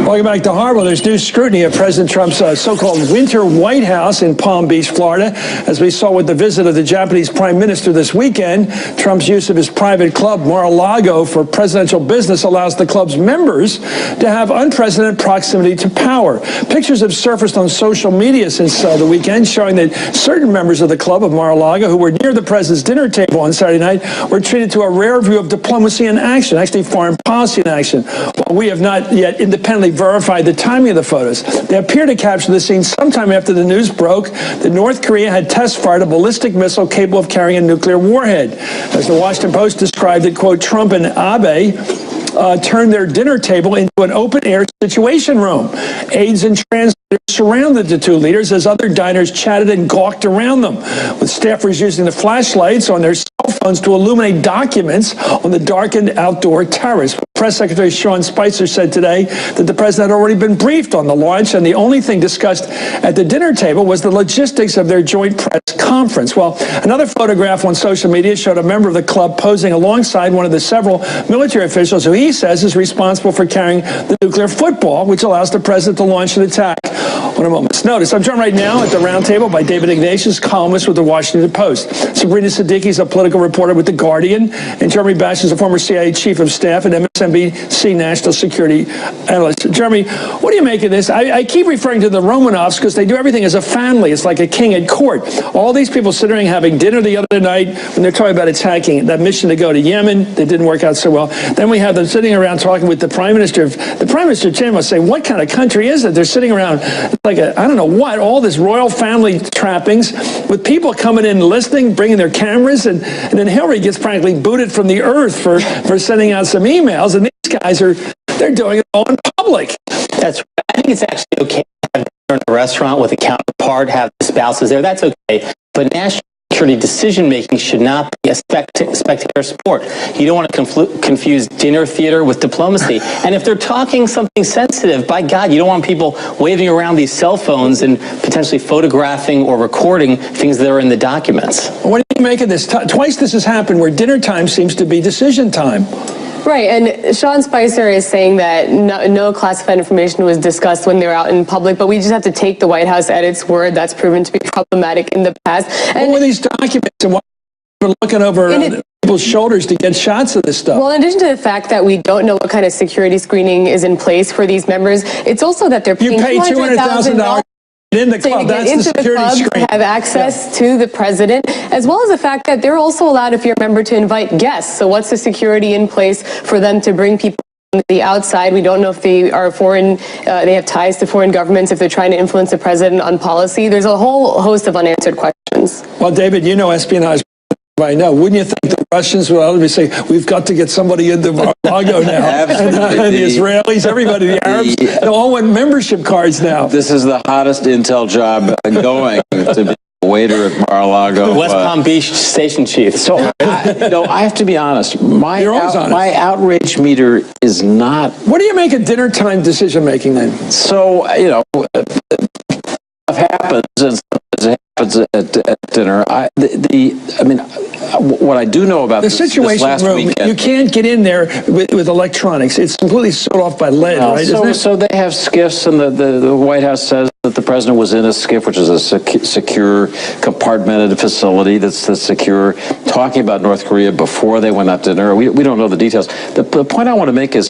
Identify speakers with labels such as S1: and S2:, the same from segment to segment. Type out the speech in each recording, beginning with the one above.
S1: Welcome back to Harvard. There's new scrutiny of President Trump's so-called winter White House in Palm Beach, Florida. As we saw with the visit of the Japanese Prime Minister this weekend, Trump's use of his private club, Mar-a-Lago, for presidential business allows the club's members to have unprecedented proximity to power. Pictures have surfaced on social media since the weekend showing that certain members of the club of Mar-a-Lago who were near the president's dinner table on Saturday night were treated to a rare view of diplomacy in action, actually foreign policy in action. While we have not yet independently verified the timing of the photos, they appear to capture the scene sometime after the news broke that North Korea had test-fired a ballistic missile capable of carrying a nuclear warhead. As the Washington Post described it, quote, Trump and Abe turned their dinner table into an open-air situation room. Aides and translators surrounded the two leaders as other diners chatted and gawked around them, with staffers using the flashlights on their cell phones to illuminate documents on the darkened outdoor terrace. Press Secretary Sean Spicer said today that the president had already been briefed on the launch, and the only thing discussed at the dinner table was the logistics of their joint press conference. Well, another photograph on social media showed a member of the club posing alongside one of the several military officials who he says is responsible for carrying the nuclear football, which allows the president to launch an attack on a moment's notice. I'm joined right now at the round table by David Ignatius, columnist with the Washington Post. Sabrina Siddiqui is a political reporter with The Guardian, and Jeremy Bash is a former CIA chief of staff and MSNBC national security analyst. Jeremy, what do you make of this? I keep referring to the Romanovs because they do everything as a family. It's like a king at court. All these people sitting having dinner the other night when they're talking about attacking that mission to go to Yemen that didn't work out so well. Then we have them sitting around talking with the Prime Minister. The Prime Minister Chan must say, what kind of country is it? They're sitting around like I don't know what, all this royal family trappings with people coming in listening, bringing their cameras, and then Hillary gets practically booted from the earth for sending out some emails, and these guys they're doing it all in public.
S2: That's right. I think it's actually okay to have dinner in a restaurant with a counterpart, have the spouses there. That's okay. But national security decision-making should not be a spectator sport. You don't want to confuse dinner theater with diplomacy. And if they're talking something sensitive, by God, you don't want people waving around these cell phones and potentially photographing or recording things that are in the documents.
S1: What do you make of this? Twice this has happened where dinner time seems to be decision time.
S3: Right, and Sean Spicer is saying that no classified information was discussed when they were out in public, but we just have to take the White House at its word. That's proven to be problematic in the past. And
S1: what were these documents, and why we're looking over people's shoulders to get shots of this stuff?
S3: Well, in addition to the fact that we don't know what kind of security screening is in place for these members, it's also that they're paying $200,000
S1: in the club. That's the security screen.
S3: Have access to the president, as well as the fact that they're also allowed, if you're a member, to invite guests. So what's the security in place for them to bring people from the outside? We don't know if they are foreign, they have ties to foreign governments, if they're trying to influence the president on policy. There's a whole host of unanswered questions.
S1: Well, David, you know espionage by now. Wouldn't you think the Russians would always say, we've got to get somebody into Mar-a-Lago now? And the Israelis, everybody, the Arabs, they all want membership cards now.
S4: This is the hottest intel job going to be a waiter at Mar-a-Lago.
S2: West Palm Beach station chief.
S4: So, I have to be honest. My outrage meter is not.
S1: What do you make of dinner time decision making then?
S4: So, stuff happens and it happens at dinner. What I do know about
S1: the situation
S4: this last
S1: room,
S4: weekend,
S1: you can't get in there with electronics. It's completely sealed off by lead, right?
S4: So they have skiffs, and the White House says that the president was in a skiff, which is a secure, compartmented facility that's secure, talking about North Korea before they went out to dinner. We don't know the details. The point I want to make is,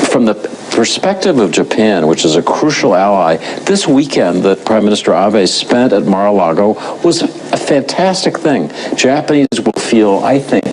S4: from the perspective of Japan, which is a crucial ally, this weekend that Prime Minister Abe spent at Mar-a-Lago was a fantastic thing. Japanese will feel, I think,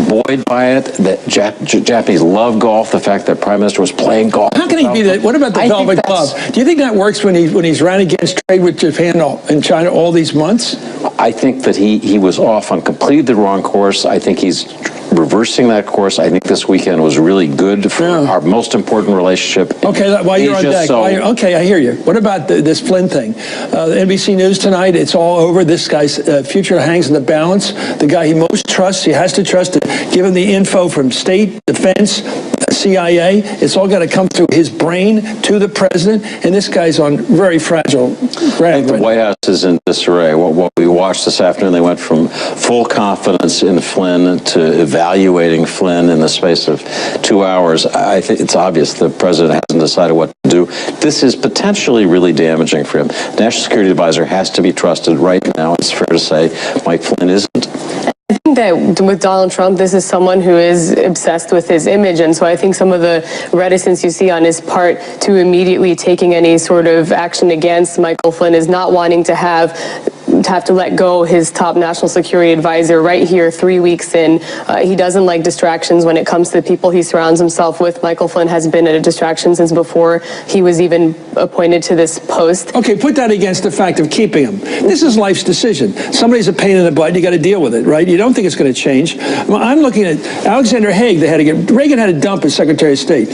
S4: buoyed by it, that Japanese love golf, the fact that Prime Minister was playing golf.
S1: How can he be that? What about the Velvet Glove? Do you think that works when he's running against trade with Japan and China all these months?
S4: I think that he was off on completely the wrong course. I think he's reversing that course. I think this weekend was really good for our most important relationship.
S1: Okay, while you're on deck. Okay, I hear you. What about this Flynn thing? NBC News tonight, it's all over. This guy's future hangs in the balance. The guy he most trusts, he has to trust, to give him the info from state, defense, CIA. It's all got to come through his brain to the president, and this guy's on very fragile ground.
S4: The White House is in disarray. What we watched this afternoon, they went from full confidence in Flynn to evaluating Flynn in the space of 2 hours. I think it's obvious the president hasn't decided what to do. This is potentially really damaging for him. National Security Advisor has to be trusted right now. It's fair to say Mike Flynn isn't.
S3: I think that with Donald Trump, this is someone who is obsessed with his image, and so I think some of the reticence you see on his part to immediately taking any sort of action against Michael Flynn is not wanting to have to let go his top national security advisor right here 3 weeks in. He doesn't like distractions when it comes to the people he surrounds himself with. Michael Flynn has been a distraction since before he was even appointed to this post.
S1: Okay, put that against the fact of keeping him. This is life's decision. Somebody's a pain in the butt, you got to deal with it, right? You don't think it's going to change. Well, I'm looking at Alexander Haig. Reagan had to dump as Secretary of State.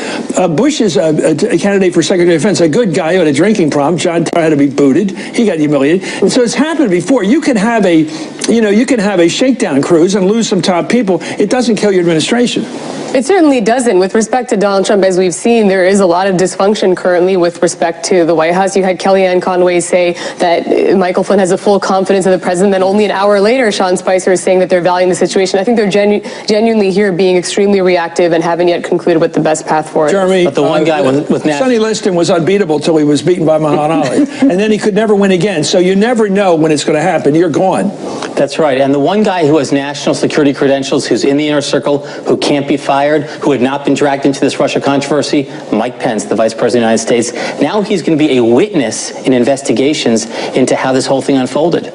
S1: Bush is a candidate for Secretary of Defense, a good guy who had a drinking problem. John Tower had to be booted. He got humiliated. And so it's happened before. You can have a shakedown cruise and lose some top people. It doesn't kill your administration.
S3: It certainly doesn't. With respect to Donald Trump, as we've seen, there is a lot of dysfunction currently with respect to the White House. You had Kellyanne Conway say that Michael Flynn has a full confidence in the president. Then only an hour later, Sean Spicer is saying that they're valuing the situation. I think they're genuinely here being extremely reactive and haven't yet concluded what the best path forward
S1: Jeremy,
S3: is.
S2: But the one guy with
S1: Sonny Liston was unbeatable till he was beaten by Muhammad Ali. And then he could never win again. So you never know when it's going to happen. You're gone.
S2: That's right. And the one guy who has national security credentials, who's in the inner circle, who can't be fired, who had not been dragged into this Russia controversy, Mike Pence, the Vice President of the United States. Now he's going to be a witness in investigations into how this whole thing unfolded.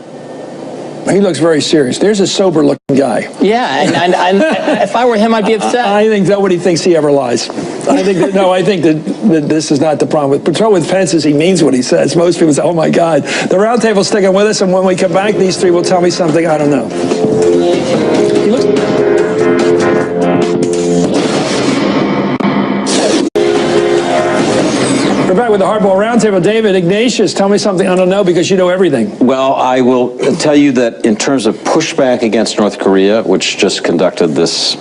S1: He looks very serious. There's a sober-looking guy.
S2: Yeah, and if I were him, I'd be upset.
S1: I think nobody thinks he ever lies. I think that this is not the problem. The trouble with Pence is he means what he says. Most people say, oh, my God. The round table's sticking with us, and when we come back, these three will tell me something I don't know. He looks... We're back with the Hardball Roundtable. David Ignatius, tell me something I don't know because you know everything.
S4: Well, I will tell you that in terms of pushback against North Korea, which just conducted this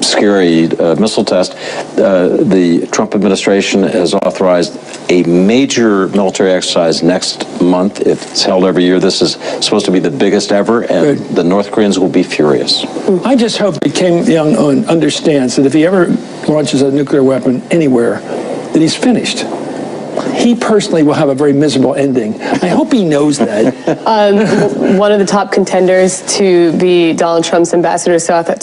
S4: scary missile test, the Trump administration has authorized a major military exercise next month. It's held every year. This is supposed to be the biggest ever, and
S1: Good.
S4: the North Koreans will be furious.
S1: I just hope that Kim Jong-un understands that if he ever launches a nuclear weapon anywhere, that he's finished. He personally will have a very miserable ending. I hope he knows that.
S3: One of the top contenders to be Donald Trump's ambassador to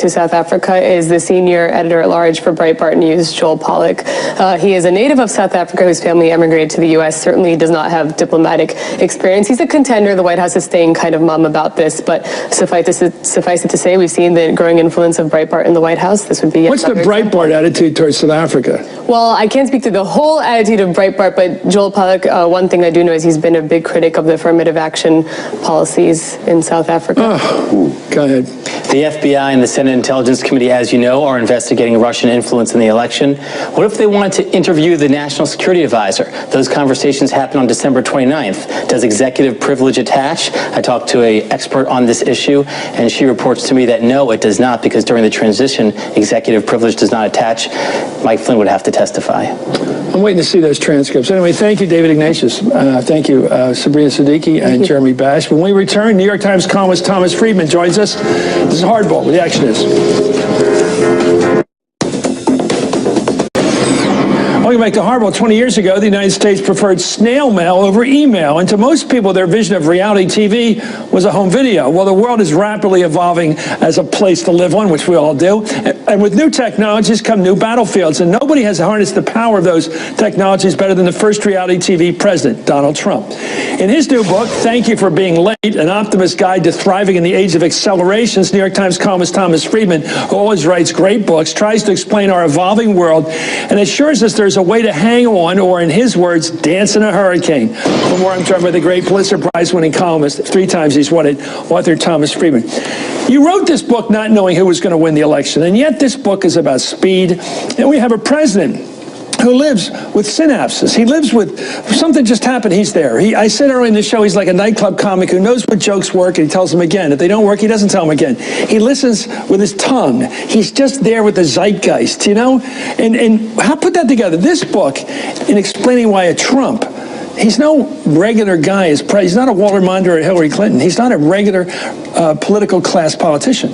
S3: South Africa is the senior editor-at-large for Breitbart News, Joel Pollak. He is a native of South Africa whose family emigrated to the U.S., certainly does not have diplomatic experience. He's a contender. The White House is staying kind of mum about this, but suffice it to say, we've seen the growing influence of Breitbart in the White House. This would be
S1: What's the Breitbart attitude towards South Africa?
S3: Well, I can't speak to the whole attitude of Breitbart, but Joel Pollak, one thing I do know is he's been a big critic of the affirmative action policies in South Africa.
S1: Oh, go ahead.
S2: The FBI and the Senate Intelligence Committee, as you know, are investigating Russian influence in the election. What if they wanted to interview the National Security Advisor? Those conversations happened on December 29th. Does executive privilege attach? I talked to an expert on this issue, and she reports to me that no, it does not, because during the transition, executive privilege does not attach. Mike Flynn would have to testify.
S1: I'm waiting to see those transcripts. Anyway, thank you, David Ignatius. Thank you, Sabrina Siddiqui and Jeremy Bash. When we return, New York Times columnist Thomas Friedman joins us. This is Hardball, where the action is. Welcome back to Hardball. 20 years ago, the United States preferred snail mail over email. And to most people, their vision of reality TV was a home video. Well, the world is rapidly evolving as a place to live on, which we all do. And with new technologies come new battlefields. And nobody has harnessed the power of those technologies better than the first reality TV president, Donald Trump. In his new book, Thank You for Being Late, An Optimist's Guide to Thriving in the Age of Accelerations, New York Times columnist Thomas Friedman, who always writes great books, tries to explain our evolving world and assures us there's a way to hang on, or in his words, dance in a hurricane. For more, I'm joined by the great Pulitzer Prize-winning columnist, 3 times he's won it, author Thomas Friedman. You wrote this book not knowing who was going to win the election, and yet this book is about speed, and we have a president who lives with synapses. He lives with, something just happened, he's there. I said earlier in the show, he's like a nightclub comic who knows what jokes work and he tells them again. If they don't work, he doesn't tell them again. He listens with his tongue. He's just there with the zeitgeist, you know? And how put that together? This book, in explaining why a Trump, he's no regular guy. He's not a Walter Mondale or Hillary Clinton. He's not a regular political class politician.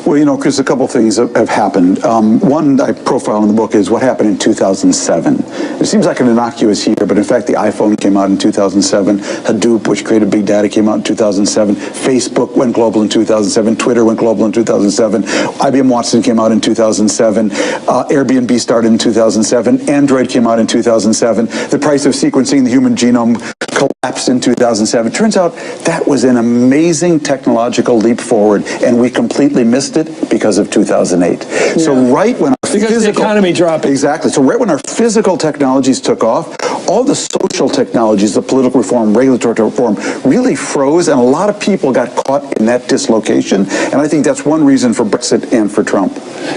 S5: Well, you know, Chris, a couple things have happened. One I profile in the book is what happened in 2007. It seems like an innocuous year, but in fact, the iPhone came out in 2007. Hadoop, which created big data, came out in 2007. Facebook went global in 2007. Twitter went global in 2007. IBM Watson came out in 2007. Airbnb started in 2007. Android came out in 2007. The price of sequencing the human genome collapsed in 2007. Turns out that was an amazing technological leap forward, and we completely missed it because of 2008. Yeah. So right when our
S1: the economy dropped.
S5: Exactly. So right when our physical technologies took off, all the social technologies, the political reform, regulatory reform, really froze, and a lot of people got caught in that dislocation. And I think that's one reason for Brexit and for Trump.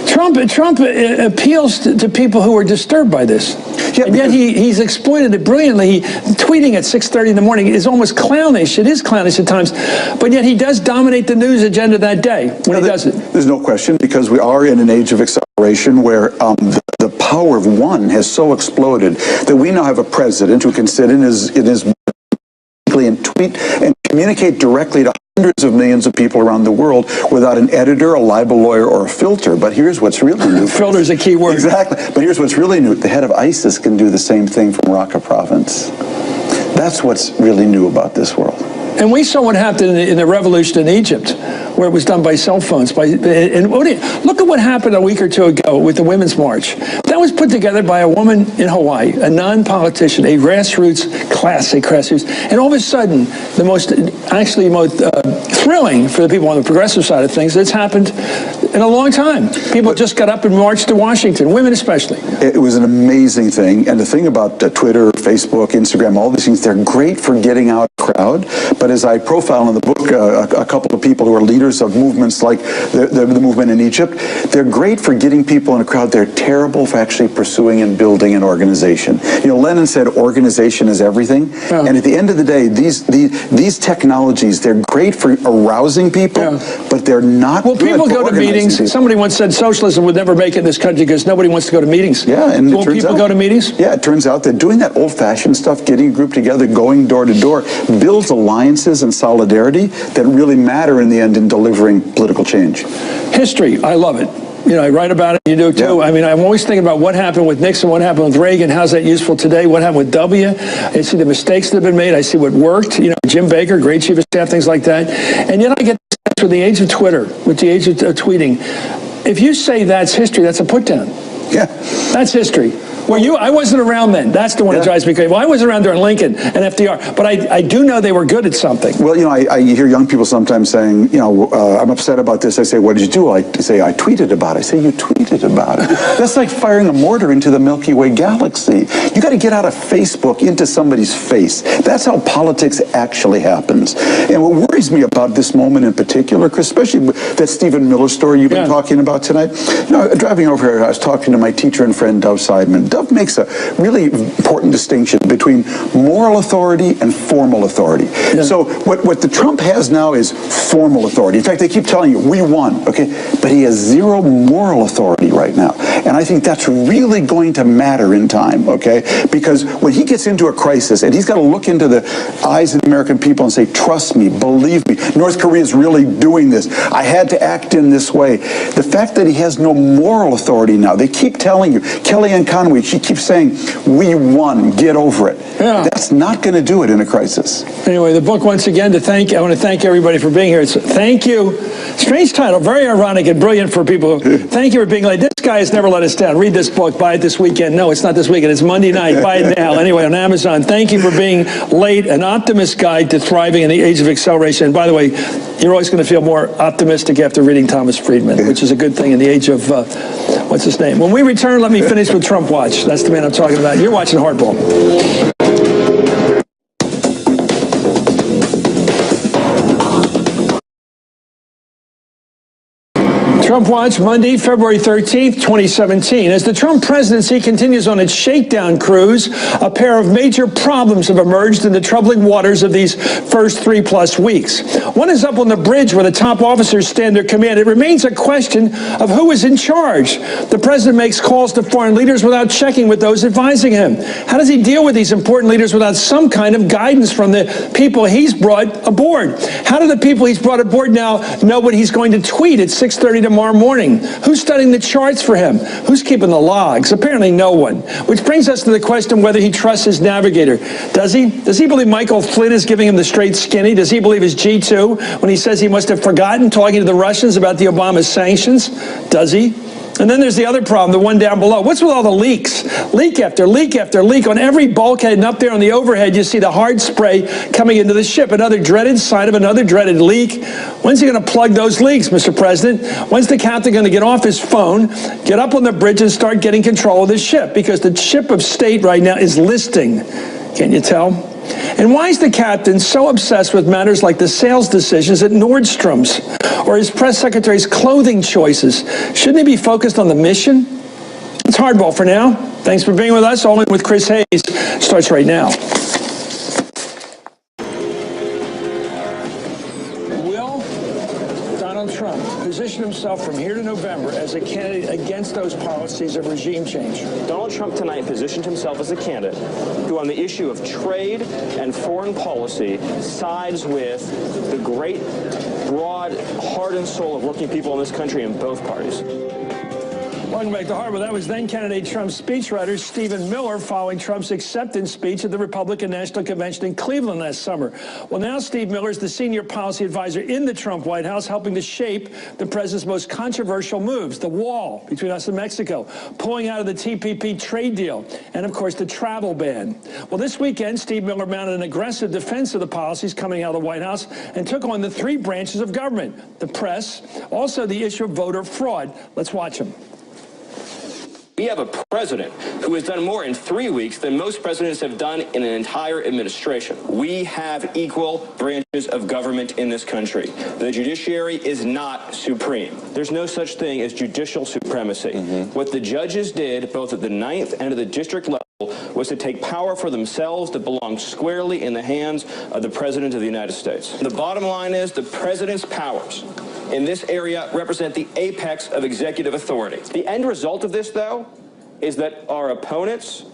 S1: Trump appeals to people who are disturbed by this. Yeah, and yet he's exploited it brilliantly. Tweeting at 6:30 in the morning is almost clownish. It is clownish at times, but yet he does dominate the news agenda that day when he does it.
S5: There's no question, because we are in an age of acceleration where the power of one has so exploded that we now have a president who can sit in his and tweet and communicate directly to hundreds of millions of people around the world without an editor, a libel lawyer, or a filter. But here's what's really new.
S1: Filter is a key word.
S5: Exactly. But here's what's really new. The head of ISIS can do the same thing from Raqqa province. That's what's really new about this world.
S1: And we saw what happened in the revolution in Egypt, where it was done by cell phones. And look at what happened a week or two ago with the Women's March. That was put together by a woman in Hawaii, a non-politician, a grassroots, classic grassroots. And all of a sudden, the most thrilling for the people on the progressive side of things, it's happened in a long time. People just got up and marched to Washington, women especially.
S5: It was an amazing thing. And the thing about Twitter, Facebook, Instagram, all these things, they're great for getting out a crowd. But as I profile in the book, a couple of people who are leaders of movements like the movement in Egypt, they're great for getting people in a crowd. They're terrible for actually pursuing and building an organization. You know, Lenin said organization is everything. Yeah. And at the end of the day, these technologies, they're great for arousing people, but they're not good
S1: people
S5: for
S1: go to meetings.
S5: people.
S1: Somebody once said socialism would never make it in this country because nobody wants to go to meetings.
S5: Yeah, and
S1: will people go to meetings?
S5: Yeah, it turns out that doing that old-fashioned stuff, getting a group together, going door to door, builds alliances and solidarity that really matter in the end in delivering political change.
S1: History, I love it. You know, I write about it, you do too. Yeah. I mean, I'm always thinking about what happened with Nixon, what happened with Reagan, how's that useful today, what happened with W. I see the mistakes that have been made, I see what worked, you know, Jim Baker, great chief of staff, things like that. And yet I get with the age of Twitter, with the age of tweeting, if you say that's history, that's a put down.
S5: Yeah.
S1: That's history. Well, I wasn't around then. That's the one that drives me crazy. Well, I wasn't around during Lincoln and FDR, but I do know they were good at something.
S5: Well, you know, I hear young people sometimes saying, you know, I'm upset about this. I say, what did you do? I say, I tweeted about it. I say, you tweeted about it. That's like firing a mortar into the Milky Way galaxy. You got to get out of Facebook into somebody's face. That's how politics actually happens. And what worries me about this moment in particular, Chris, especially that Stephen Miller story you've been talking about tonight. You know, driving over here, I was talking to my teacher and friend, Dov Seidman. Dov makes a really important distinction between moral authority and formal authority. Yeah. So what the Trump has now is formal authority. In fact, they keep telling you, we won, okay? But he has zero moral authority right now. And I think that's really going to matter in time, okay? Because when he gets into a crisis and he's got to look into the eyes of the American people and say, trust me, believe me, North Korea is really doing this. I had to act in this way. The fact that he has no moral authority now, they keep telling you, Kellyanne Conway, she keeps saying, we won, get over it. Yeah. That's not going to do it in a crisis.
S1: Anyway, the book, once again, I want to thank everybody for being here. It's Thank You. Strange title, very ironic and brilliant for people. Thank you for being late. This guy has never let us down. Read this book, buy it this weekend. No, it's not this weekend, it's Monday night. Buy it now. Anyway, on Amazon. Thank you for being late. An Optimist Guide to Thriving in the Age of Acceleration. And by the way, you're always going to feel more optimistic after reading Thomas Friedman, which is a good thing in the age of, what's his name? When we return, let me finish with Trump Watch. That's the man I'm talking about. You're watching Hardball. Trump Watch, Monday, February 13th, 2017. As the Trump presidency continues on its shakedown cruise, a pair of major problems have emerged in the troubling waters of these first 3+ weeks. One is up on the bridge where the top officers stand their command. It remains a question of who is in charge. The president makes calls to foreign leaders without checking with those advising him. How does he deal with these important leaders without some kind of guidance from the people he's brought aboard? How do the people he's brought aboard now know what he's going to tweet at 6:30 tomorrow morning? Who's studying the charts for him? Who's keeping the logs? Apparently no one. Which brings us to the question whether he trusts his navigator. Does he? Does he believe Michael Flynn is giving him the straight skinny? Does he believe his G2 when he says he must have forgotten talking to the Russians about the Obama sanctions? Does he? And then there's the other problem, the one down below. What's with all the leaks? Leak after leak after leak. On every bulkhead and up there on the overhead, you see the hard spray coming into the ship. Another dreaded sign of another dreaded leak. When's he going to plug those leaks, Mr. President? When's the captain going to get off his phone, get up on the bridge, and start getting control of the ship? Because the ship of state right now is listing. Can't you tell? And why is the captain so obsessed with matters like the sales decisions at Nordstrom's or his press secretary's clothing choices? Shouldn't he be focused on the mission? It's hardball for now. Thanks for being with us. All In with Chris Hayes starts right now. Will Donald Trump position himself from here to November as a candidate against those policies of regime change?
S6: Donald Trump tonight positioned himself as a candidate who, on the issue of trade and foreign policy, sides with the great, broad, heart and soul of working people in this country in both parties.
S1: Welcome back to Harbor. That was then-candidate Trump's speechwriter Stephen Miller following Trump's acceptance speech at the Republican National Convention in Cleveland last summer. Well, now Steve Miller is the senior policy advisor in the Trump White House, helping to shape the president's most controversial moves, the wall between us and Mexico, pulling out of the TPP trade deal, and, of course, the travel ban. Well, this weekend, Steve Miller mounted an aggressive defense of the policies coming out of the White House and took on the three branches of government, the press, also the issue of voter fraud. Let's watch him.
S6: We have a president who has done more in 3 weeks than most presidents have done in an entire administration. We have equal branches of government in this country. The judiciary is not supreme. There's no such thing as judicial supremacy. What the judges did, both at the 9th and at the district level, was to take power for themselves that belonged squarely in the hands of the President of the United States. The bottom line is the president's powers in this area represent the apex of executive authority. The end result of this, though, is that our opponents,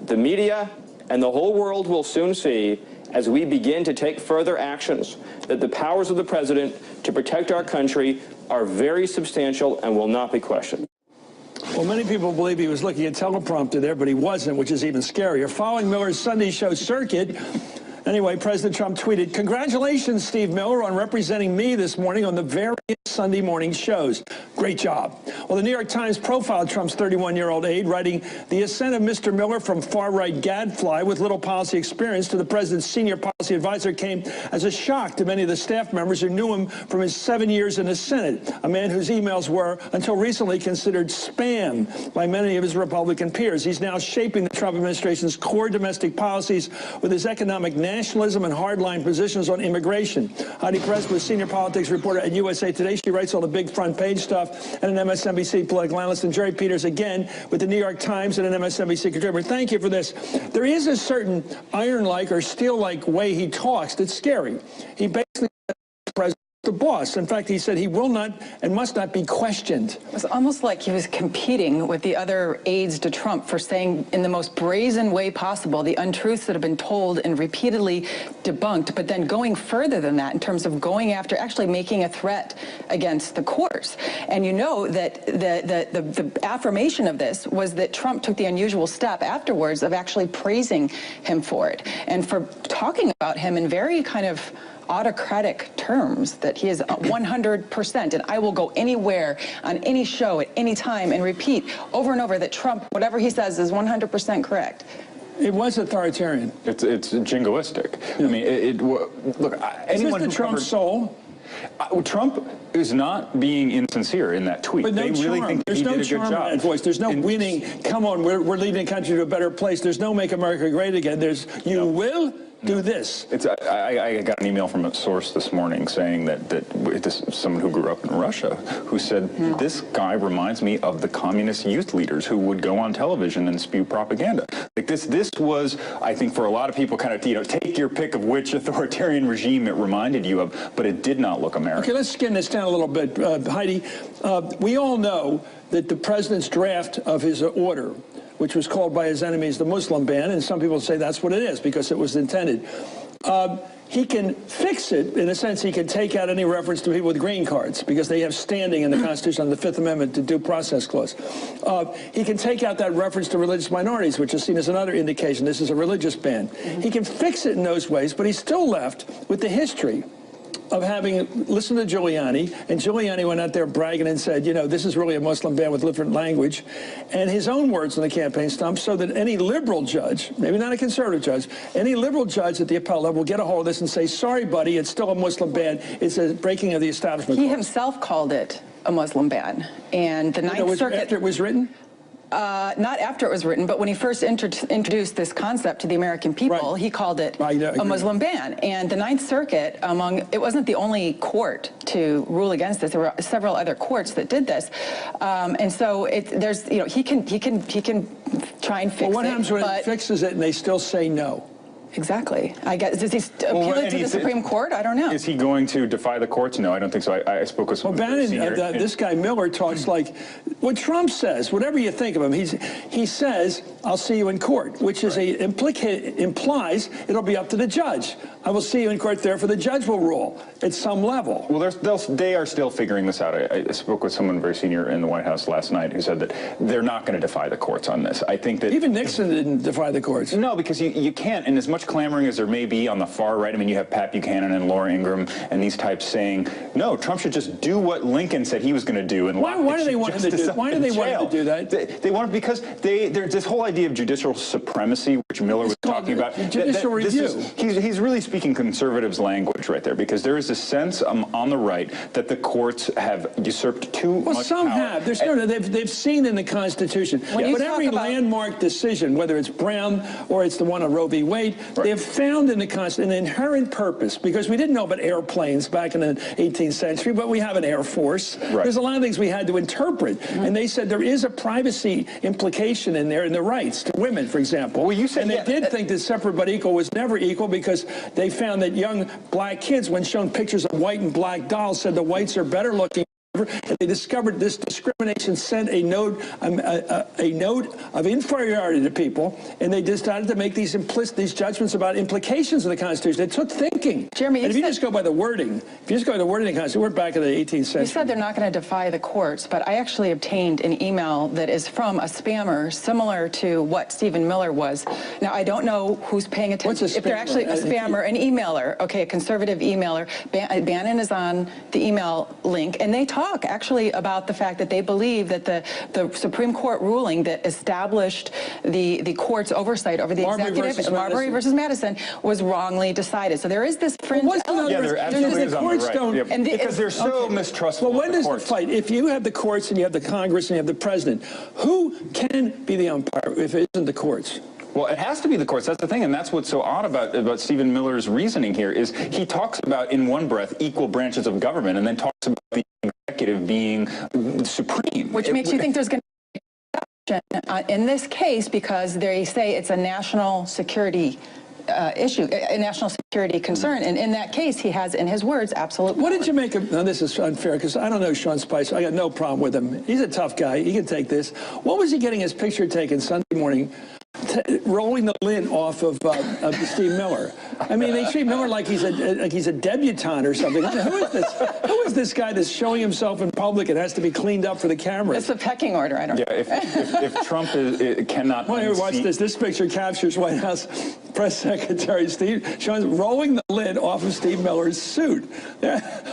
S6: the media, and the whole world will soon see, as we begin to take further actions, that the powers of the president to protect our country are very substantial and will not be questioned.
S1: Well, many people believe he was looking at teleprompter there, but he wasn't, which is even scarier. Following Miller's Sunday show circuit, anyway, President Trump tweeted, "Congratulations, Steve Miller, on representing me this morning on the various Sunday morning shows. Great job." Well, the New York Times profiled Trump's 31-year-old aide, writing, "The ascent of Mr. Miller from far-right gadfly with little policy experience to the president's senior policy advisor came as a shock to many of the staff members who knew him from his 7 years in the Senate, a man whose emails were, until recently, considered spam by many of his Republican peers. He's now shaping the Trump administration's core domestic policies with his economic nationalism and hardline positions on immigration." Heidi Press was senior politics reporter at USA Today. She writes all the big front page stuff, and an MSNBC political analyst. And Jerry Peters, again, with the New York Times and an MSNBC contributor. Thank you for this. There is a certain iron-like or steel-like way he talks that's scary. He basically says the president the boss. In fact, he said he will not and must not be questioned.
S7: It was almost like he was competing with the other aides to Trump for saying in the most brazen way possible the untruths that have been told and repeatedly debunked, but then going further than that in terms of going after, actually making a threat against the courts. And you know that the affirmation of this was that Trump took the unusual step afterwards of actually praising him for it and for talking about him in very kind of autocratic terms, that he is 100%, and I will go anywhere on any show at any time and repeat over and over that Trump, whatever he says, is 100% correct.
S1: It was authoritarian.
S8: It's jingoistic. Yeah. I mean, look, anyone
S1: is this the Trump soul?
S8: Trump is not being insincere in that tweet.
S1: But no
S8: they really
S1: charm.
S8: think that
S1: There's
S8: he
S1: no
S8: did a good
S1: charm
S8: job.
S1: in that voice. There's no winning. Come on, we're leading the country to a better place. There's no "Make America Great Again." There's "You will." do this.
S8: I got an email from a source this morning saying that this is someone who grew up in Russia who said, this guy reminds me of the communist youth leaders who would go on television and spew propaganda. Like this was, I think, for a lot of people, kind of, take your pick of which authoritarian regime it reminded you of, but it did not look American.
S1: Okay, let's skin this down a little bit. Heidi, we all know that the president's draft of his order, which was called by his enemies the Muslim ban, and some people say that's what it is because it was intended. He can fix it, in a sense. He can take out any reference to people with green cards because they have standing in the Constitution on the Fifth Amendment, the Due Process Clause. He can take out that reference to religious minorities, which is seen as another indication this is a religious ban. He can fix it in those ways, but he's still left with the history of having listened to Giuliani, and Giuliani went out there bragging and said, this is really a Muslim ban with different language, and his own words on the campaign stump, so that any liberal judge, maybe not a conservative judge, any liberal judge at the appellate level will get a hold of this and say, sorry, buddy, it's still a Muslim ban. It's a breaking of the establishment.
S7: He himself called it a Muslim ban, and the Ninth Circuit...
S1: After it was written?
S7: Not after it was written, but when he first introduced this concept to the American people, he called it a Muslim ban. And the Ninth Circuit, it wasn't the only court to rule against this. There were several other courts that did this, and so he can try and fix it.
S1: Well, what happens when he fixes it and they still say no?
S7: Exactly. I guess, does he appeal it to the Supreme Court? I don't know.
S8: Is he going to defy the courts? No, I don't think so. I spoke with someone.
S1: Well, Bannon, this guy Miller talks like what Trump says. Whatever you think of him, he says, "I'll see you in court," which is implies it'll be up to the judge. I will see you in court. Therefore, the judge will rule at some level.
S8: Well, they are still figuring this out. I spoke with someone very senior in the White House last night who said that they're not going to defy the courts on this. I think that
S1: even Nixon didn't defy the courts.
S8: No, because you can't. And as much clamoring as there may be on the far right, I mean, you have Pat Buchanan and Laura Ingraham and these types saying, no, Trump should just do what Lincoln said he was going to do. And
S1: why do they want him to do that? Why do they want him to do that?
S8: They want it because there's this whole idea of judicial supremacy, which Miller was talking about.
S1: Judicial review.
S8: He's really speaking conservatives' language right there, because there is a sense on the right that the courts have usurped too much
S1: some
S8: power.
S1: have. They've seen in the Constitution. But every landmark decision, whether it's Brown or it's the one on Roe v. Wade, they've found in the Constitution an inherent purpose, because we didn't know about airplanes back in the 18th century, but we have an Air Force. There's a lot of things we had to interpret. And they said there is a privacy implication in there in the rights to women, for example. Well, you said, and they did think that separate but equal was never equal, because they found that young black kids, when shown pictures of white and black dolls, said the whites are better looking. And they discovered this discrimination sent a note of inferiority to people, and they decided to make these judgments about implications of the Constitution. It took thinking.
S7: Jeremy,
S1: and if you just go by the wording, of the Constitution, we're back in the 18th century.
S7: You said they're not going to defy the courts, but I actually obtained an email that is from a spammer similar to what Stephen Miller was. Now, I don't know who's paying attention.
S1: What's a spammer?
S7: If they're actually a spammer, an emailer, okay, a conservative emailer. Bannon is on the email link, and they talk actually about the fact that they believe that the Supreme Court ruling that established the court's oversight over the executive, Marbury versus Madison, was wrongly decided. So there is this fringe element.
S8: Yeah, there absolutely is on the right. Because they're so mistrustful.
S1: Well, when does the fight? If you have the courts and you have the Congress and you have the president, who can be the umpire if it isn't the courts?
S8: Well, it has to be the courts. That's the thing, and that's what's so odd about Stephen Miller's reasoning here is he talks about, in one breath, equal branches of government, and then talks about the executive being supreme.
S7: Which makes you think there's going to be an exception in this case, because they say it's a national security issue, a national security concern, and in that case, he has, in his words, absolute power.
S1: What did you make of? Now, this is unfair because I don't know Sean Spicer. I got no problem with him. He's a tough guy. He can take this. What was he getting his picture taken Sunday morning? Rolling the lid off of Steve Miller. I mean, they treat Miller like he's a debutante or something. Who is this? Who is this guy that's showing himself in public and has to be cleaned up for the camera?
S7: It's a pecking order. I don't know.
S8: Yeah, if Trump cannot.
S1: Well, here, watch this. This picture captures White House Press Secretary Steve Sean rolling the lid off of Steve Miller's suit.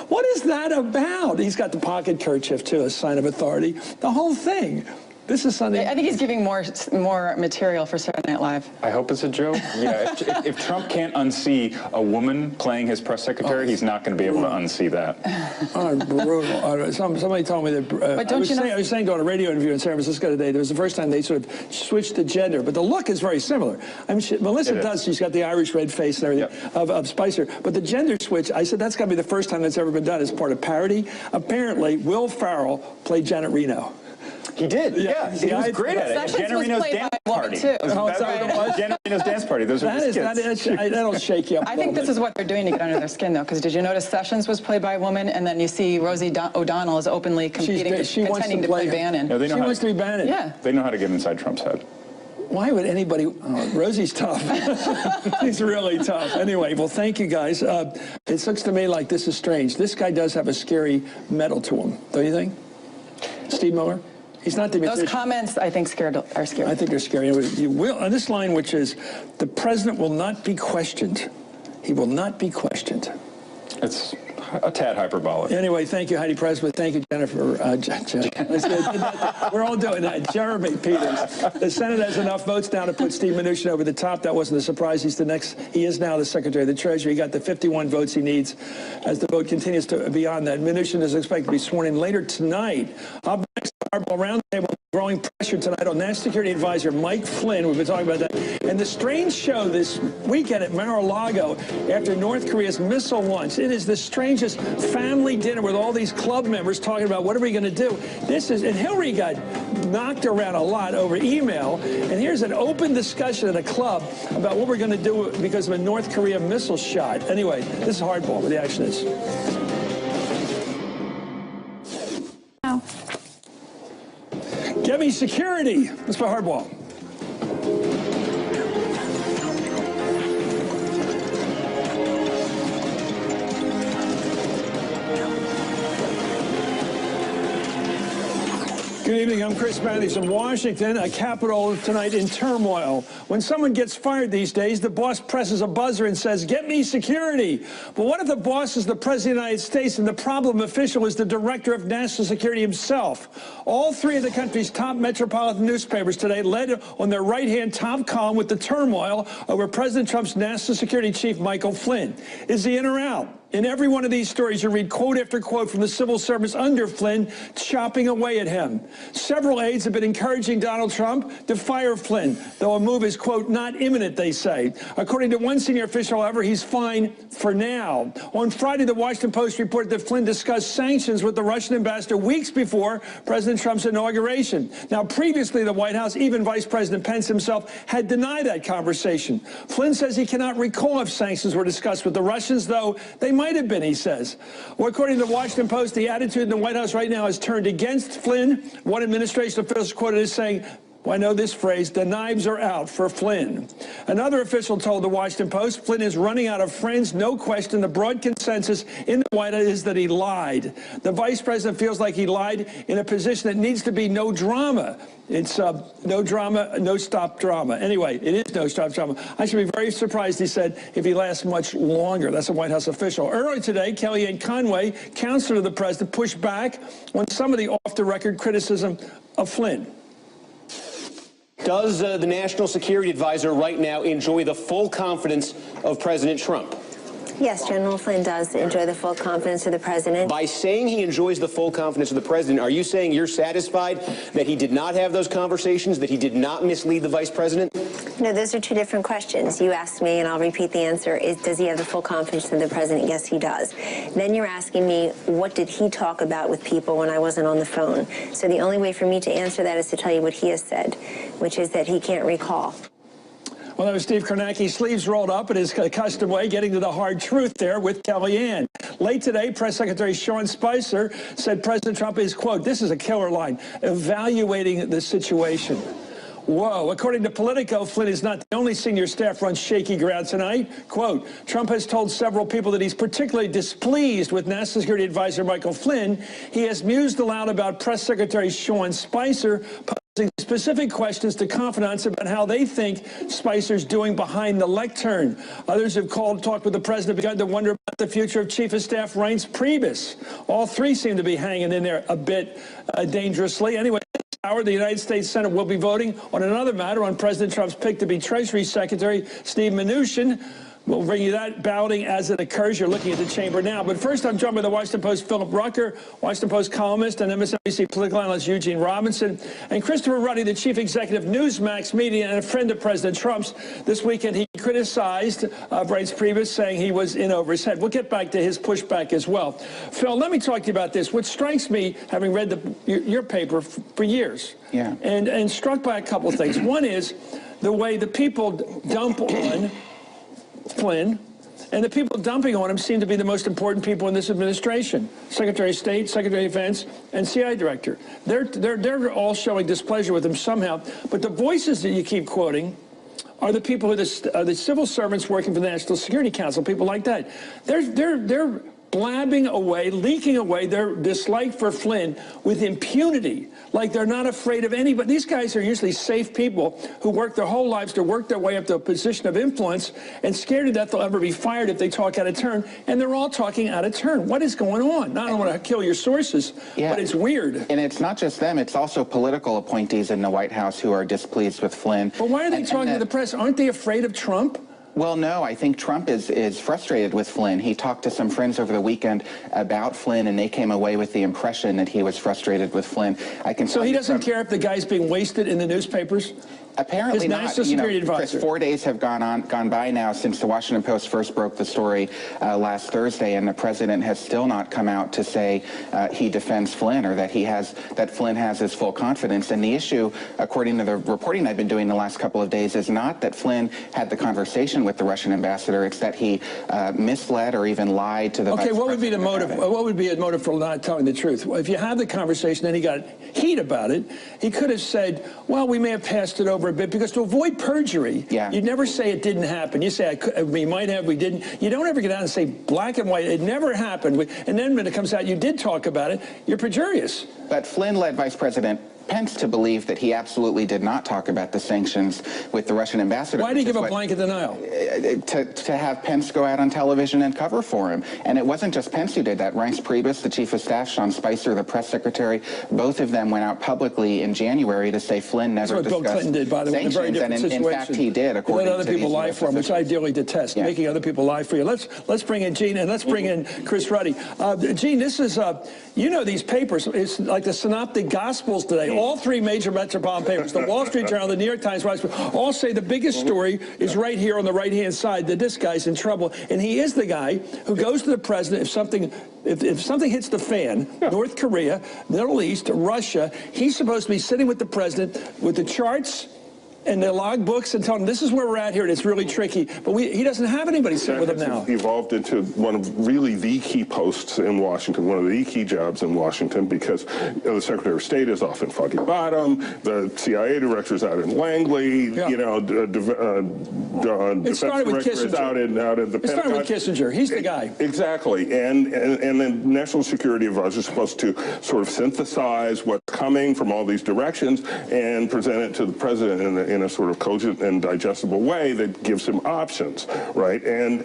S1: What is that about? He's got the pocket kerchief too, a sign of authority. The whole thing. This is Sunday.
S7: I think he's giving more material for Saturday Night Live.
S8: I hope it's a joke. Yeah, if Trump can't unsee a woman playing his press secretary, he's not going to be able to unsee that.
S1: Brutal. Somebody told me that.
S7: But don't
S1: I was saying on a radio interview in San Francisco today, it was the first time they sort of switched the gender, but the look is very similar. I mean, Melissa does. She's got the Irish red face and everything of Spicer, but the gender switch, I said that's got to be the first time that's ever been done as part of parody. Apparently, Will Ferrell played Janet Reno.
S8: He did, yeah. He was great at it.
S7: Sessions
S8: Janet
S7: was
S8: Reno's
S7: played
S8: dance
S7: by a woman,
S8: party.
S7: too.
S8: Janet Reno's dance party. Those are the skits.
S1: That'll shake you up.
S7: I think this is what they're doing to get under their skin, though, because did you notice Sessions was played by a woman, and then you see Rosie O'Donnell is openly competing, contending to play Bannon.
S8: No,
S1: she wants to be Bannon.
S7: Yeah.
S8: They know how to get inside Trump's head.
S1: Why would anybody? Rosie's tough. He's really tough. Anyway, well, thank you guys. It looks to me like this is strange. This guy does have a scary metal to him, don't you think? Steve Miller? He's not the
S7: Those comments, I think, are scary.
S1: I think they're scary. You will, on this line, which is, the president will not be questioned. He will not be questioned.
S8: It's a tad hyperbolic.
S1: Anyway, thank you, Heidi Presworth. Thank you, Jennifer. We're all doing that. Jeremy Peters. The Senate has enough votes now to put Steve Mnuchin over the top. That wasn't a surprise. He is now the Secretary of the Treasury. He got the 51 votes he needs as the vote continues to be on that. Mnuchin is expected to be sworn in later tonight. Up next, our roundtable. Growing pressure tonight on National Security Advisor Mike Flynn. We've been talking about that. And the strange show this weekend at Mar-a-Lago after North Korea's missile launch. It is the strangest family dinner with all these club members talking about what are we going to do. And Hillary got knocked around a lot over email. And here's an open discussion at a club about what we're going to do because of a North Korea missile shot. Anyway, this is Hardball where the action is. Get me security. Let's play hardball. Good evening, I'm Chris Matthews in Washington. A Capitol tonight in turmoil. When someone gets fired these days, the boss presses a buzzer and says, get me security. But what if the boss is the President of the United States and the problem official is the Director of National Security himself? All three of the country's top metropolitan newspapers today led on their right-hand top column with the turmoil over President Trump's National Security Chief, Michael Flynn. Is he in or out? In every one of these stories, you read quote after quote from the civil servants under Flynn chopping away at him. Several aides have been encouraging Donald Trump to fire Flynn, though a move is, quote, not imminent, they say. According to one senior official, however, he's fine for now. On Friday, the Washington Post reported that Flynn discussed sanctions with the Russian ambassador weeks before President Trump's inauguration. Now, previously, the White House, even Vice President Pence himself, had denied that conversation. Flynn says he cannot recall if sanctions were discussed with the Russians, though they might have been, he says. Well, according to the Washington Post, the attitude in the White House right now has turned against Flynn. One administration official is quoted as saying, well, I know this phrase, the knives are out for Flynn. Another official told the Washington Post, Flynn is running out of friends, no question. The broad consensus in the White House is that he lied. The vice president feels like he lied in a position that needs to be no drama. It's no drama, no stop drama. Anyway, it is no stop drama. I should be very surprised, he said, if he lasts much longer. That's a White House official. Earlier today, Kellyanne Conway, counselor to the president, pushed back on some of the off-the-record criticism of Flynn.
S9: Does the National Security Advisor right now enjoy the full confidence of President Trump?
S10: Yes, General Flynn does enjoy the full confidence of the president.
S9: By saying he enjoys the full confidence of the president, are you saying you're satisfied that he did not have those conversations, that he did not mislead the vice president?
S10: No, those are two different questions. You asked me, and I'll repeat the answer, does he have the full confidence of the president? Yes, he does. Then you're asking me, what did he talk about with people when I wasn't on the phone? So the only way for me to answer that is to tell you what he has said, which is that he can't recall.
S1: Well, that was Steve Kornacki, sleeves rolled up in his custom way, getting to the hard truth there with Kellyanne. Late today, Press Secretary Sean Spicer said President Trump is, quote, this is a killer line, evaluating the situation. Whoa. According to Politico, Flynn is not the only senior staff on shaky ground tonight. Quote, Trump has told several people that he's particularly displeased with National Security Advisor Michael Flynn. He has mused aloud about Press Secretary Sean Spicer posing specific questions to confidants about how they think Spicer's doing behind the lectern. Others have talked with the president, begun to wonder about the future of Chief of Staff Reince Priebus. All three seem to be hanging in there a bit dangerously. Anyway, hour, the United States Senate will be voting on another matter on President Trump's pick to be Treasury Secretary Steve Mnuchin. We'll bring you that balloting as it occurs. You're looking at the chamber now. But first, I'm joined by the Washington Post Philip Rucker, Washington Post columnist, and MSNBC political analyst Eugene Robinson, and Christopher Ruddy, the chief executive of Newsmax Media and a friend of President Trump's. This weekend, he criticized Reince Priebus, saying he was in over his head. We'll get back to his pushback as well. Phil, let me talk to you about this. What strikes me, having read your paper for years, and struck by a couple of things. One is the way the people dump on Flynn, and the people dumping on him seem to be the most important people in this administration: Secretary of State, Secretary of Defense, and CIA Director. They're all showing displeasure with him somehow. But the voices that you keep quoting are the people who are the civil servants working for the National Security Council, people like that. They're blabbing away, leaking away their dislike for Flynn with impunity, like they're not afraid of anybody. These guys are usually safe people who work their whole lives to work their way up to a position of influence and scared to death they'll ever be fired if they talk out of turn. And they're all talking out of turn. What is going on? I don't want to kill your sources, but it's weird.
S11: And it's not just them. It's also political appointees in the White House who are displeased with Flynn.
S1: But why are they talking to the press? Aren't they afraid of Trump?
S11: Well, no, I think Trump is frustrated with Flynn. He talked to some friends over the weekend about Flynn, and they came away with the impression that he was frustrated with Flynn.
S1: So he doesn't care if the guy's being wasted in the newspapers?
S11: Apparently
S1: His
S11: not.
S1: National Security Advisor.
S11: Chris, 4 days have gone by now since the Washington Post first broke the story last Thursday, and the president has still not come out to say he defends Flynn or that Flynn has his full confidence. And the issue, according to the reporting I've been doing the last couple of days, is not that Flynn had the conversation with the Russian ambassador. It's that he misled or even lied to the vice
S1: what would be the motive? What would be a motive for not telling the truth? Well, if you have the conversation and he got heat about it, he could have said, well, we may have passed it over a bit, because to avoid perjury, you'd never say it didn't happen. You say, we might have, we didn't. You don't ever get out and say black and white, it never happened. And then when it comes out, you did talk about it, you're perjurious.
S11: But Flynn led Vice President Pence to believe that he absolutely did not talk about the sanctions with the Russian ambassador.
S1: Why did he give a blanket denial?
S11: To have Pence go out on television and cover for him. And it wasn't just Pence who did that. Reince Priebus, the chief of staff, Sean Spicer, the press secretary, both of them went out publicly in January to say Flynn never discussed
S1: Bill Clinton did, by the way, in a very different situation.
S11: In fact, he did, according to
S1: let other people lie for him, which I dearly detest, making other people lie for you. Let's bring in Gene, and let's bring in Chris Ruddy. Gene, this is, you know these papers, it's like the Synoptic Gospels today. All three major metropolitan papers, the Wall Street Journal, the New York Times, all say the biggest story is right here on the right-hand side, that this guy's in trouble. And he is the guy who goes to the president if something hits the fan, North Korea, Middle East, Russia, he's supposed to be sitting with the president with the charts and the log books and telling him, this is where we're at here, and it's really tricky. But he doesn't have anybody sitting with him now.
S12: It's evolved into one of really the key posts in Washington, one of the key jobs in Washington, because the Secretary of State is off in Foggy Bottom, the CIA director's out in Langley, Defense Director is out in the Pentagon.
S1: It started with Kissinger. He's the guy.
S12: Exactly. And then National Security Advisor is supposed to sort of synthesize what's coming from all these directions and present it to the president in a sort of cogent and digestible way that gives him options, right? And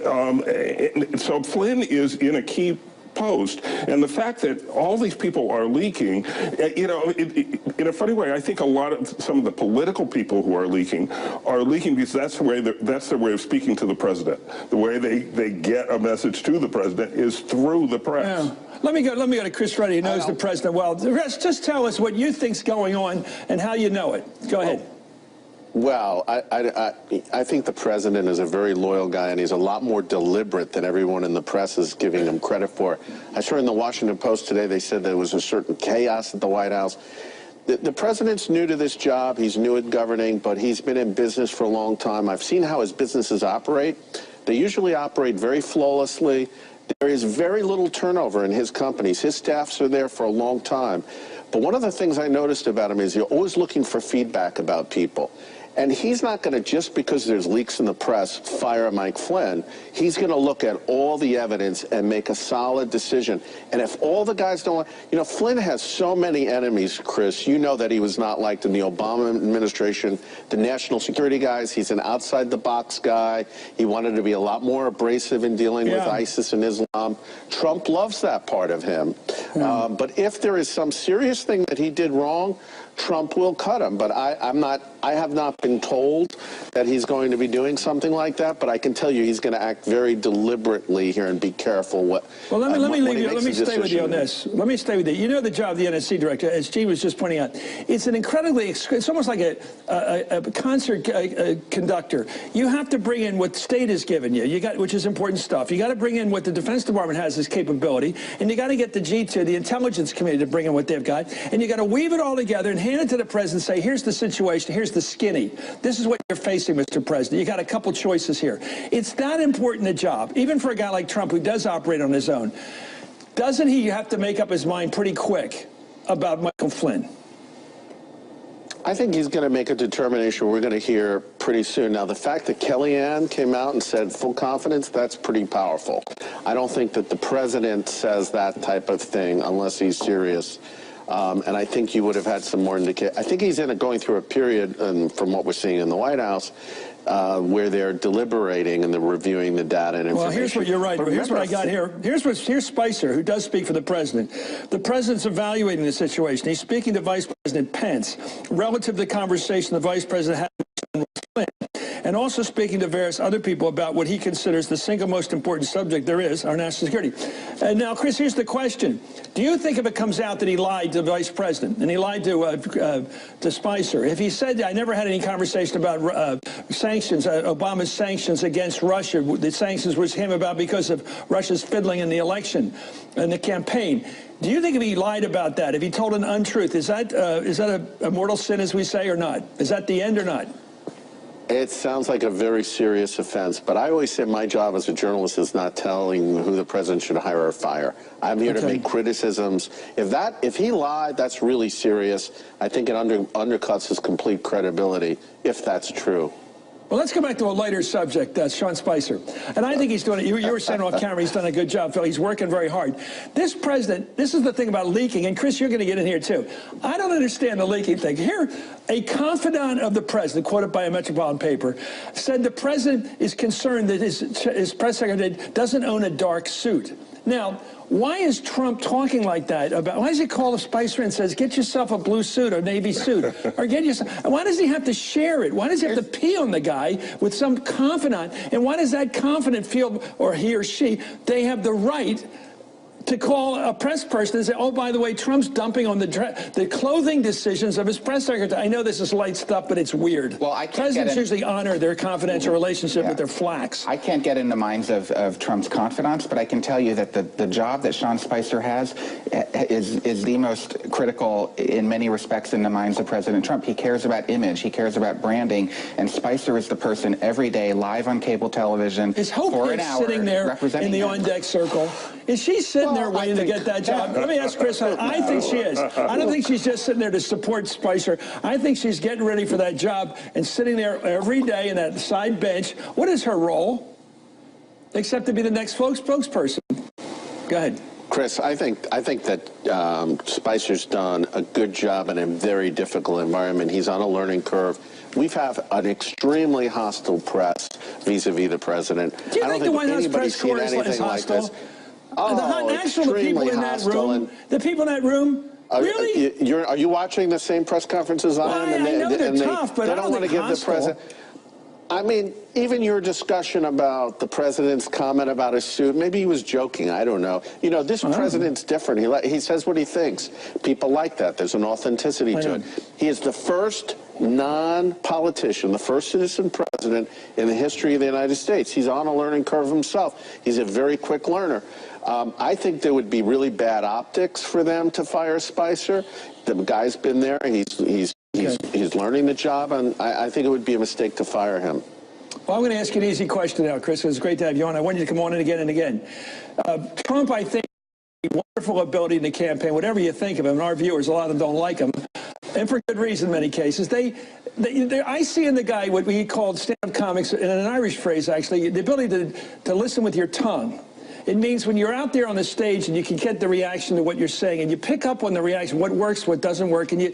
S12: so Flynn is in a key post, and the fact that all these people are leaking, in a funny way, I think some of the political people who are leaking because that's their way of speaking to the president. The way they get a message to the president is through the press.
S1: Yeah. Let me go to Chris Ruddy, who knows the president well. The rest, just tell us what you think's going on and how you know it. Go ahead.
S13: Well, I think the president is a very loyal guy, and he's a lot more deliberate than everyone in the press is giving him credit for. I saw in the Washington Post today they said there was a certain chaos at the White House. The president's new to this job. He's new at governing, but he's been in business for a long time. I've seen how his businesses operate. They usually operate very flawlessly. There is very little turnover in his companies. His staffs are there for a long time. But one of the things I noticed about him is you're always looking for feedback about people. And he's not going to, just because there's leaks in the press, fire Mike Flynn. He's going to look at all the evidence and make a solid decision. And if all the guys don't, Flynn has so many enemies, Chris. You know that he was not liked in the Obama administration. The national security guys, he's an outside-the-box guy. He wanted to be a lot more abrasive in dealing with ISIS and Islam. Trump loves that part of him. But if there is some serious thing that he did wrong, Trump will cut him. But I have not been told that he's going to be doing something like that, but I can tell you he's going to act very deliberately here and be careful what.
S1: Well, let me stay with you on this. Let me stay with you. You know the job of the NSC director, as Gene was just pointing out, it's an incredibly, it's almost like a concert conductor. You have to bring in what the state has given you, which is important stuff. You got to bring in what the Defense Department has as capability, and you got to get the G2, the Intelligence Committee, to bring in what they've got, and you got to weave it all together and hand it to the president and say, here's the situation, here's the skinny. This is what you're facing, Mr. President. You got a couple choices here. It's that important a job, even for a guy like Trump who does operate on his own. Doesn't he have to make up his mind pretty quick about Michael Flynn?
S13: I think he's going to make a determination we're going to hear pretty soon. Now, the fact that Kellyanne came out and said full confidence, that's pretty powerful. I don't think that the president says that type of thing unless he's serious. And I think you would have had some more indication. I think he's going through a period, from what we're seeing in the White House, where they're deliberating and they're reviewing the data and information.
S1: Well, here's what you're right. But here's what I got here. Here's Spicer, who does speak for the president. The president's evaluating the situation. He's speaking to Vice President Pence relative to the conversation the vice president had with Flynn, and also speaking to various other people about what he considers the single most important subject there is, our national security. And now, Chris, here's the question. Do you think if it comes out that he lied to the vice president and he lied to Spicer, if he said, I never had any conversation about sanctions, Obama's sanctions against Russia, the sanctions was him about because of Russia's fiddling in the election and the campaign, do you think if he lied about that, if he told an untruth, is that a mortal sin, as we say, or not? Is that the end or not?
S13: It sounds like a very serious offense, but I always say my job as a journalist is not telling who the president should hire or fire. I'm here to make criticisms. If he lied, that's really serious. I think it undercuts his complete credibility, if that's true.
S1: Well, let's go back to a lighter subject, Sean Spicer. And I think he's doing it. You were saying off camera, he's done a good job, Phil. He's working very hard. This president, this is the thing about leaking, and Chris, you're going to get in here too. I don't understand the leaking thing. Here, a confidant of the president, quoted by a metropolitan paper, said the president is concerned that his press secretary doesn't own a dark suit. Now, why is Trump talking like that about, why does he call Spicer and says, get yourself a blue suit or navy suit, or get yourself, why does he have to share it? Why does he have to pee on the guy with some confidant? And why does that confidant feel, or he or she, they have the right to call a press person and say, oh, by the way, Trump's dumping on the clothing decisions of his press secretary. I know this is light stuff, but it's weird. Well, presidents usually honor their confidential relationship with their flacks.
S11: I can't get in the minds of Trump's confidants, but I can tell you that the job that Sean Spicer has is the most critical in many respects in the minds of President Trump. He cares about image. He cares about branding. And Spicer is the person every day live on cable television for an hour
S1: sitting there in the on-deck circle. Is she sitting there waiting to get that job? Let me ask Chris. I think she is. I don't think she's just sitting there to support Spicer. I think she's getting ready for that job and sitting there every day in that side bench. What is her role? Except to be the next spokesperson. Go ahead.
S13: Chris, I think that Spicer's done a good job in a very difficult environment. He's on a learning curve. We've had an extremely hostile press vis-a-vis the president.
S1: Do you think the White House press corps is hostile? The people in that room, really?
S13: Are you watching the same press conferences I am?
S1: I know they're tough, but I don't want to give the president.
S13: I mean, even your discussion about the president's comment about his suit, maybe he was joking. I don't know. You know, this president's different. He says what he thinks. People like that. There's an authenticity to it. He is the first non-politician, the first citizen president in the history of the United States. He's on a learning curve himself. He's a very quick learner. I think there would be really bad optics for them to fire Spicer. The guy's been there. He's learning the job, and I think it would be a mistake to fire him.
S1: Well, I'm going to ask you an easy question now, Chris. It's great to have you on. I want you to come on in again and again. Trump, I think, wonderful ability in the campaign, whatever you think of him, and our viewers, a lot of them don't like him. And for good reason in many cases. I see in the guy what we called stand-up comics, in an Irish phrase actually, the ability to listen with your tongue. It means when you're out there on the stage and you can get the reaction to what you're saying, and you pick up on the reaction, what works, what doesn't work, and you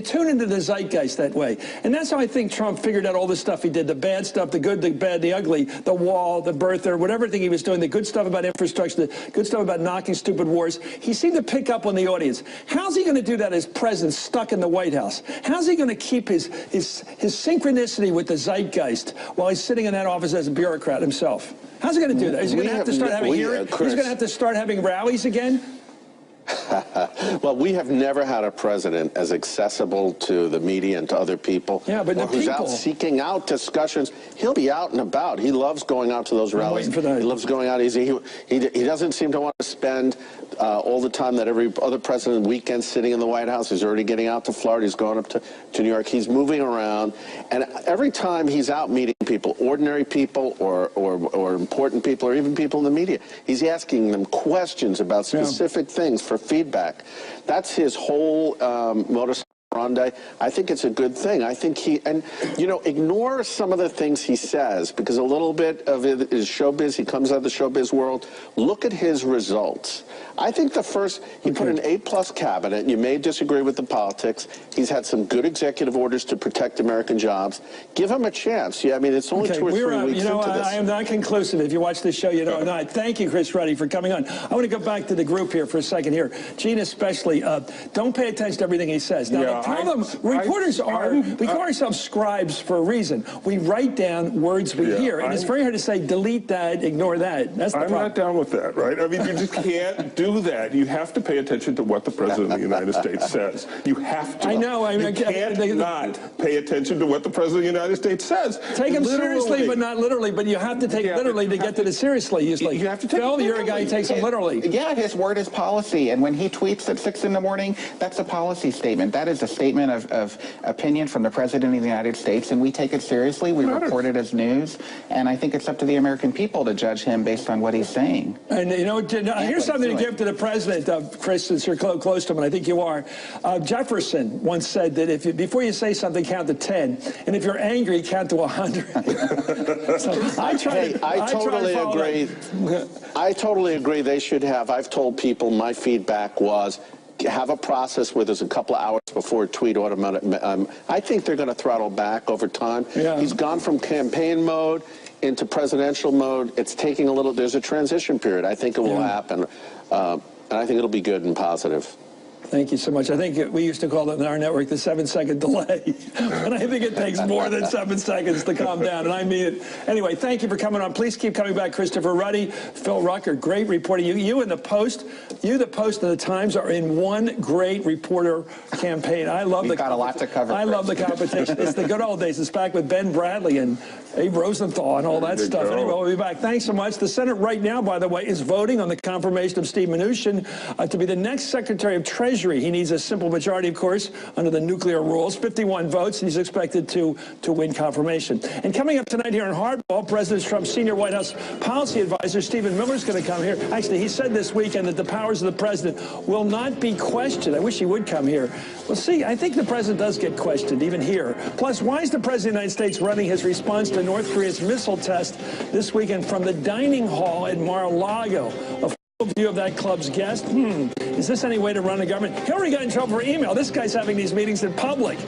S1: tune into the zeitgeist that way. And that's how I think Trump figured out all the stuff he did, the bad stuff, the good, the bad, the ugly, the wall, the birther, whatever thing he was doing, the good stuff about infrastructure, the good stuff about knocking stupid wars. He seemed to pick up on the audience. How's he going to do that as president stuck in the White House? How's he going to keep his synchronicity with the zeitgeist while he's sitting in that office as a bureaucrat himself? How's he going to do that? Is he going to have to start having hearings? He's going to have to start having rallies again?
S13: Well, we have never had a president as accessible to the media and to other people.
S1: Yeah, but
S13: who's out seeking out discussions. He'll be out and about. He loves going out to those rallies.
S1: I'm waiting for that.
S13: He loves going out. He doesn't seem to want to spend all the time that every other president weekend sitting in the White House. He's already getting out to Florida. He's going up to New York. He's moving around. And every time he's out meeting people, ordinary people or important people or even people in the media, he's asking them questions about specific things for feedback. That's his whole modus operandi. I think it's a good thing. I think ignore some of the things he says, because a little bit of it is showbiz. He comes out of the showbiz world. Look at his results. I think he put an A+ cabinet. You may disagree with the politics. He's had some good executive orders to protect American jobs. Give him a chance. Yeah, I mean, it's only 2 or 3 weeks into this.
S1: I am not conclusive. If you watch this show, you know I'm not. Thank you, Chris Ruddy, for coming on. I want to go back to the group here for a second here. Gene especially, don't pay attention to everything he says. Now, the problem, reporters we call ourselves scribes for a reason. We write down words we hear, and it's very hard to say, delete that, ignore that. That's the problem.
S12: I'm not down with that, right? I mean, you just can't do that. You have to pay attention to what the President of the United States says. You have to.
S1: I know.
S12: You can't not pay attention to what the President of the United States says.
S1: Take him seriously, but not literally. But you have to take it literally to get to the seriously. You have to take Phil, you're a guy who takes him literally.
S11: Yeah, his word is policy. And when he tweets at 6 in the morning, that's a policy statement. That is a statement of opinion from the President of the United States, and we take it seriously. We report it as news. And I think it's up to the American people to judge him based on what he's saying.
S1: And, here's something to give to the President, Chris, since you're close to him, and I think you are. Jefferson once said that before you say something, count to 10, and if you're angry, count to 100.
S13: I totally agree. They should have. I've told people my feedback was have a process where there's a couple of hours before a tweet automatic. I think they're going to throttle back over time. Yeah. He's gone from campaign mode into presidential mode. It's taking a little. There's a transition period. I think it will happen. And I think it'll be good and positive.
S1: Thank you so much. I think we used to call it in our network the 7-second delay. And I think it takes more than 7 seconds to calm down, and I mean it. Anyway, thank you for coming on. Please keep coming back. Christopher Ruddy, Phil Rucker, great reporting. You and the Post, and the Times are in one great reporter campaign. I love
S11: We've got a lot to cover.
S1: I love the competition. It's the good old days. It's back with Ben Bradley and Abe Rosenthal and all that stuff. Anyway, we'll be back. Thanks so much. The Senate right now, by the way, is voting on the confirmation of Steve Mnuchin to be the next Secretary of Treasury. He needs a simple majority, of course, under the nuclear rules. 51 votes, and he's expected to win confirmation. And coming up tonight here in Hardball, President Trump's senior White House policy advisor, Stephen Miller, is going to come here. Actually, he said this weekend that the powers of the president will not be questioned. I wish he would come here. Well, see, I think the president does get questioned, even here. Plus, why is the president of the United States running his response to North Korea's missile test this weekend from the dining hall at Mar-a-Lago? View of that club's guest. Is this any way to run a government? Hillary got in trouble for email. This guy's having these meetings in public.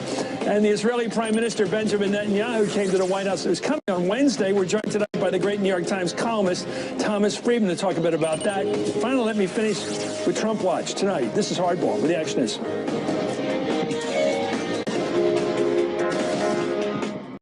S1: And the Israeli Prime Minister Benjamin Netanyahu came to the White House. It was coming on Wednesday. We're joined tonight by the great New York Times columnist Thomas Friedman to talk a bit about that. Finally, let me finish with Trump Watch tonight. This is Hardball, where the action is.